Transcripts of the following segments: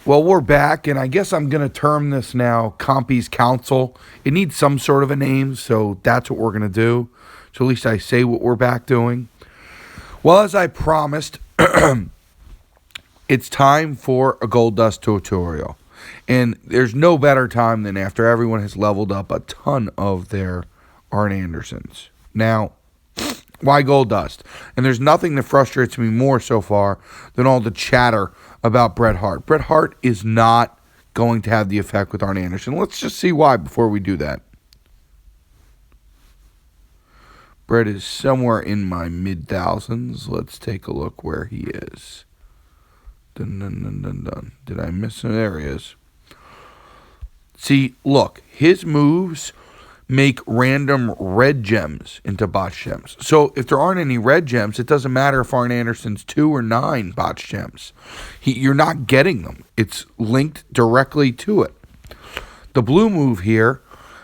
Well, we're back, and I guess I'm going to term this now Compy's Counsel. It needs some sort of a name, so that's what we're going to do. So at least I say what we're back doing. Well, as I promised, it's time for a Gold-Dust tutorial. And there's no better time than after everyone has leveled up a ton of their Arn Andersons. Now, why Gold-Dust? And there's nothing that frustrates me more so far than all the chatter about Bret Hart. Bret Hart is not going to have the effect with Arn Anderson. Let's just see why before we do that. Bret is somewhere in my mid-thousands. Let's take a look where he is. Dun, dun, dun, dun, dun. Did I miss him? There he is. See, look, his moves make random red gems into botch gems. So if there aren't any red gems, it doesn't matter if Arn Anderson's 2 or 9 botch gems. You're not getting them. It's linked directly to it. The blue move here,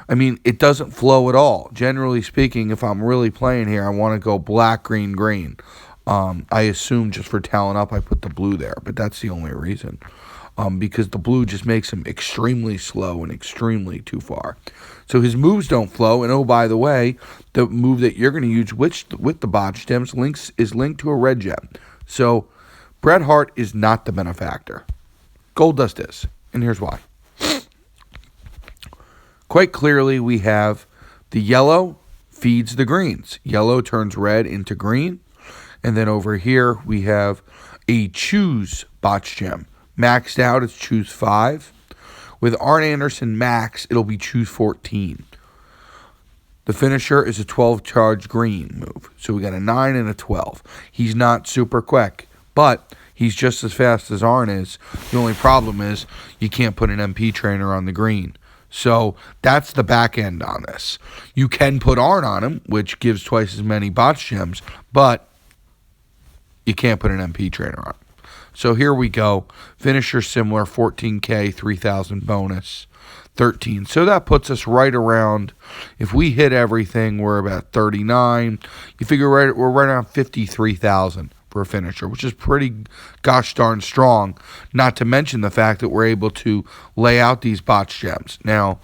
I mean, it doesn't flow at all. Generally speaking, if I'm really playing here, I want to go black, green, green. I assume just for talent up, I put the blue there, but that's the only reason. Because the blue just makes him extremely slow and extremely too far. So his moves don't flow. And oh, by the way, the move that you're going to use with the botch gems is linked to a red gem. So Bret Hart is not the benefactor. Gold-Dust is. And here's why. Quite clearly, we have the yellow feeds the greens. Yellow turns red into green. And then over here, we have a choose botch gem. Maxed out, it's choose 5. With Arn Anderson max, it'll be choose 14. The finisher is a 12 charge green move. So we got a 9 and a 12. He's not super quick, but he's just as fast as Arn is. The only problem is you can't put an MP trainer on the green. So that's the back end on this. You can put Arn on him, which gives twice as many botch gems, but you can't put an MP trainer on him. So here we go. Finisher similar, 14K, 3,000 bonus, 13. So that puts us right around, if we hit everything, we're about 39. You figure we're right around 53,000 for a finisher, which is pretty gosh darn strong. Not to mention the fact that we're able to lay out these botch gems. Now,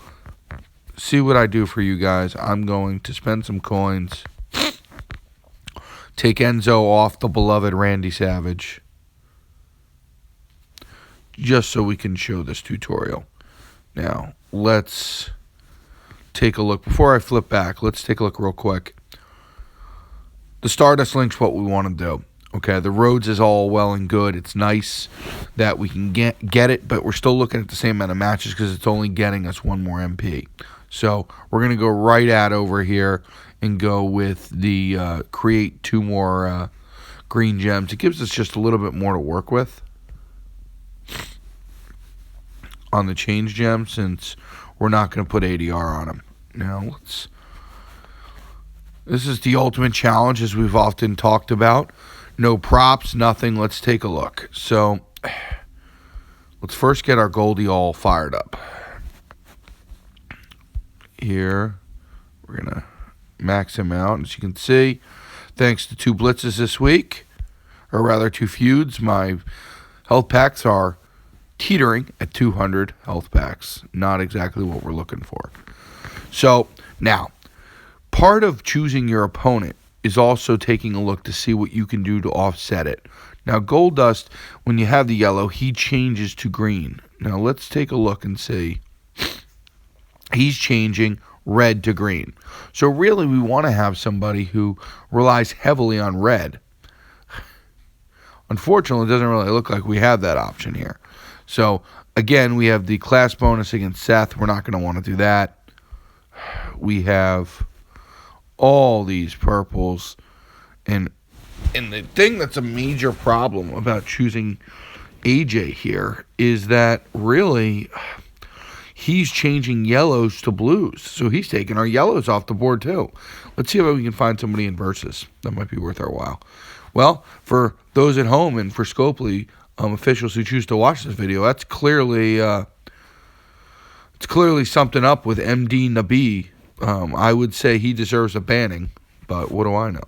see what I do for you guys. I'm going to spend some coins. Take Enzo off the beloved Randy Savage, just so we can show this tutorial. Now, let's take a look. Before I flip back, let's take a look real quick. The Stardust Link's what we want to do. Okay, the Rhodes is all well and good. It's nice that we can get it, but we're still looking at the same amount of matches because it's only getting us one more MP. So we're going to go right at over here and go with the create 2 more green gems. It gives us just a little bit more to work with on the change gem, since we're not going to put ADR on them. Now, this is the ultimate challenge, as we've often talked about. No props, nothing. Let's take a look. So, let's first get our Goldie all fired up. Here, we're going to max him out. As you can see, thanks to 2 blitzes this week, or rather 2 feuds, my health packs are teetering at 200 health packs. Not exactly what we're looking for. So, now, part of choosing your opponent is also taking a look to see what you can do to offset it. Now, Gold-Dust, when you have the yellow, he changes to green. Now, let's take a look and see. He's changing red to green. So, really, we want to have somebody who relies heavily on red. Unfortunately, it doesn't really look like we have that option here. So, again, we have the class bonus against Seth. We're not going to want to do that. We have all these purples. And the thing that's a major problem about choosing AJ here is that really he's changing yellows to blues. So he's taking our yellows off the board too. Let's see if we can find somebody in Versus. That might be worth our while. Well, for those at home and for Scopely officials who choose to watch this video, that's clearly something up with MD Nabi. I would say he deserves a banning, but what do I know?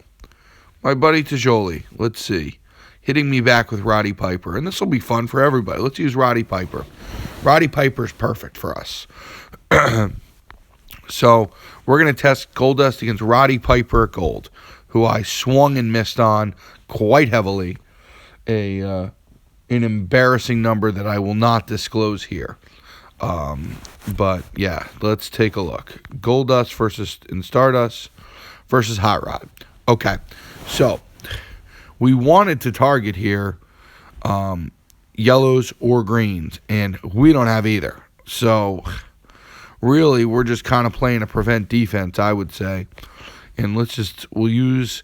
My buddy Tajoli, let's see. hitting me back with Roddy Piper. And this will be fun for everybody. Let's use Roddy Piper. Roddy Piper is perfect for us. So we're going to test Goldust against Roddy Piper at Gold, who I swung and missed on quite heavily. An embarrassing number that I will not disclose here. But yeah, let's take a look. Goldust versus Stardust versus Hot Rod. Okay, so we wanted to target here yellows or greens, and we don't have either. So really, we're just kind of playing a prevent defense, I would say. And we'll use.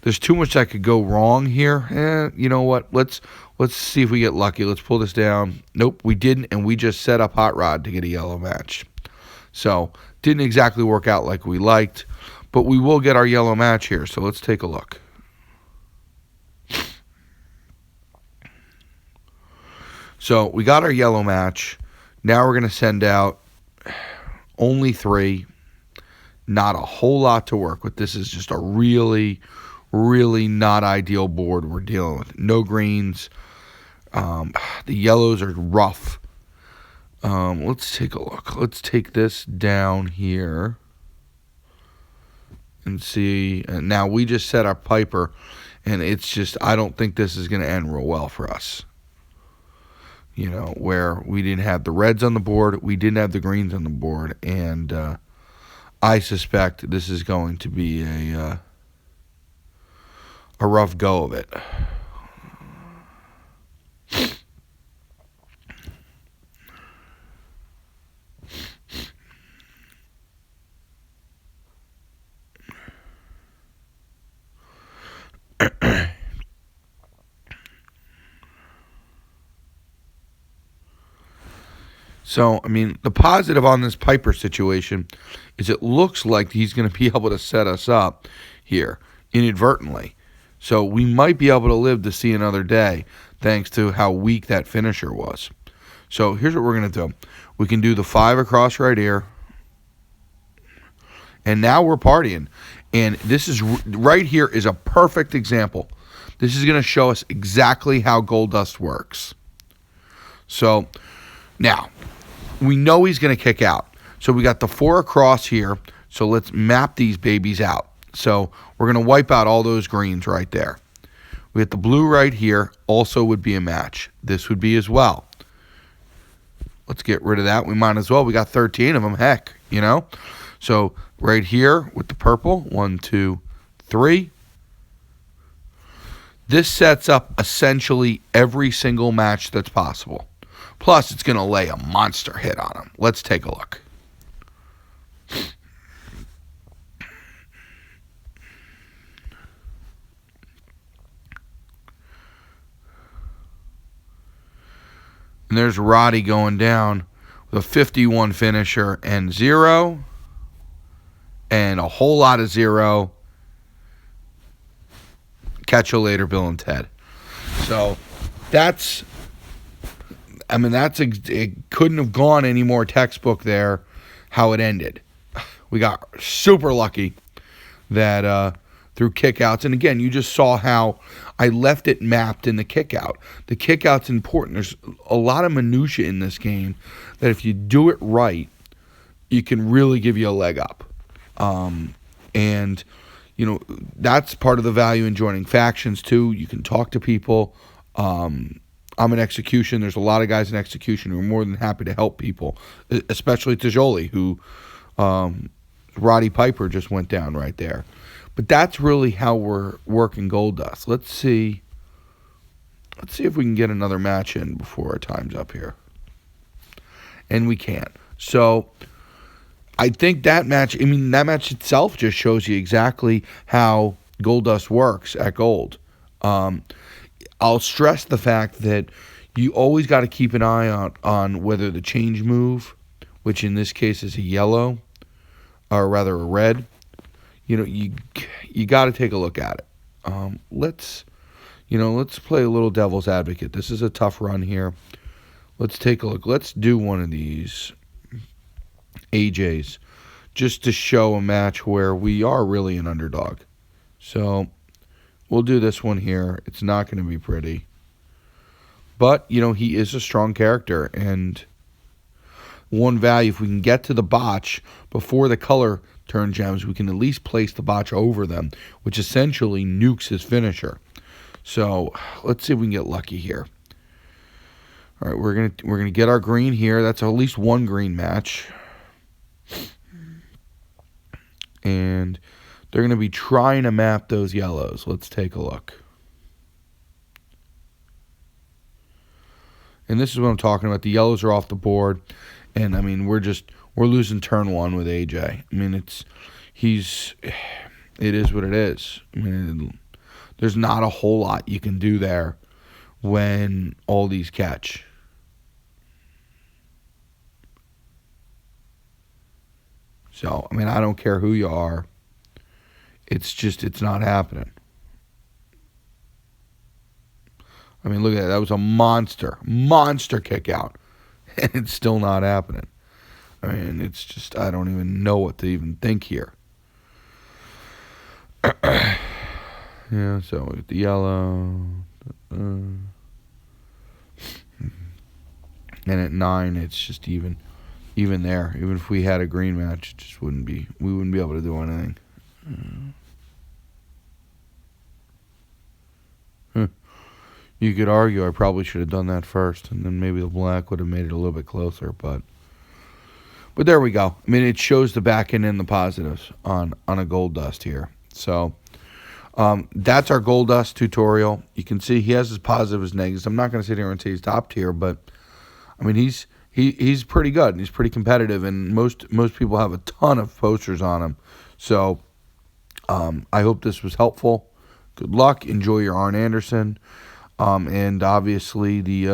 There's too much that could go wrong here. You know what? Let's see if we get lucky. Let's pull this down. Nope, we didn't, and we just set up Hot Rod to get a yellow match. So didn't exactly work out like we liked, but we will get our yellow match here. So let's take a look. So we got our yellow match. Now we're going to send out only 3. Not a whole lot to work with. This is just a really, really not ideal board we're dealing with. No greens. The yellows are rough. Let's take a look. Let's take this down here and see. And now we just set our Piper, and it's just, I don't think this is going to end real well for us. You know, where we didn't have the reds on the board, we didn't have the greens on the board, and I suspect this is going to be a rough go of it. So, I mean, the positive on this Piper situation is it looks like he's going to be able to set us up here inadvertently. So we might be able to live to see another day thanks to how weak that finisher was. So here's what we're going to do. We can do the 5 across right here. And now we're partying. And this is right here is a perfect example. This is going to show us exactly how Goldust works. So now, we know he's going to kick out. So we got the 4 across here. So let's map these babies out. So we're going to wipe out all those greens right there. We got the blue right here. Also would be a match. This would be as well. Let's get rid of that. We might as well. We got 13 of them. Heck, you know. So right here with the purple. 1, 2, 3. This sets up essentially every single match that's possible. Plus, it's going to lay a monster hit on him. Let's take a look. And there's Roddy going down with a 51 finisher and 0. And a whole lot of 0. Catch you later, Bill and Ted. So, it couldn't have gone any more textbook there, how it ended. We got super lucky that through kickouts. And again, you just saw how I left it mapped in the kickout. The kickout's important. There's a lot of minutia in this game that if you do it right, you can really give you a leg up. And, you know, that's part of the value in joining factions, too. You can talk to people. I'm in execution. There's a lot of guys in execution who are more than happy to help people, especially Tajoli, who Roddy Piper just went down right there. But that's really how we're working Goldust. Let's see if we can get another match in before our time's up here. And we can't. So I think that match itself just shows you exactly how Goldust works at Gold. I'll stress the fact that you always got to keep an eye on whether the change move, which in this case is a yellow, or rather a red, you know, you got to take a look at it. Let's play a little devil's advocate. This is a tough run here. Let's take a look. Let's do one of these AJs just to show a match where we are really an underdog. So We'll do this one here. It's not going to be pretty. But, he is a strong character. And one value, if we can get to the botch before the color turn gems, we can at least place the botch over them, which essentially nukes his finisher. So let's see if we can get lucky here. All right, we're gonna get our green here. That's at least one green match. And they're going to be trying to map those yellows. Let's take a look. And this is what I'm talking about. The yellows are off the board. And, we're losing turn one with AJ. It is what it is. There's not a whole lot you can do there when all these catch. So, I don't care who you are. It's not happening. Look at that. That was a monster kick out. And it's still not happening. It's just, I don't even know what to even think here. Yeah, so with the yellow. And at 9, it's just even there. Even if we had a green match, it just we wouldn't be able to do anything. You could argue I probably should have done that first, and then maybe the black would have made it a little bit closer, but there we go. It shows the back end and the positives on a Goldust here. So that's our Goldust tutorial. You can see he has his positives, negatives. I'm not going to sit here and say he's top tier, but he's pretty good. He's pretty competitive, and most people have a ton of posters on him. So I hope this was helpful. Good luck. Enjoy your Arn Anderson. And obviously the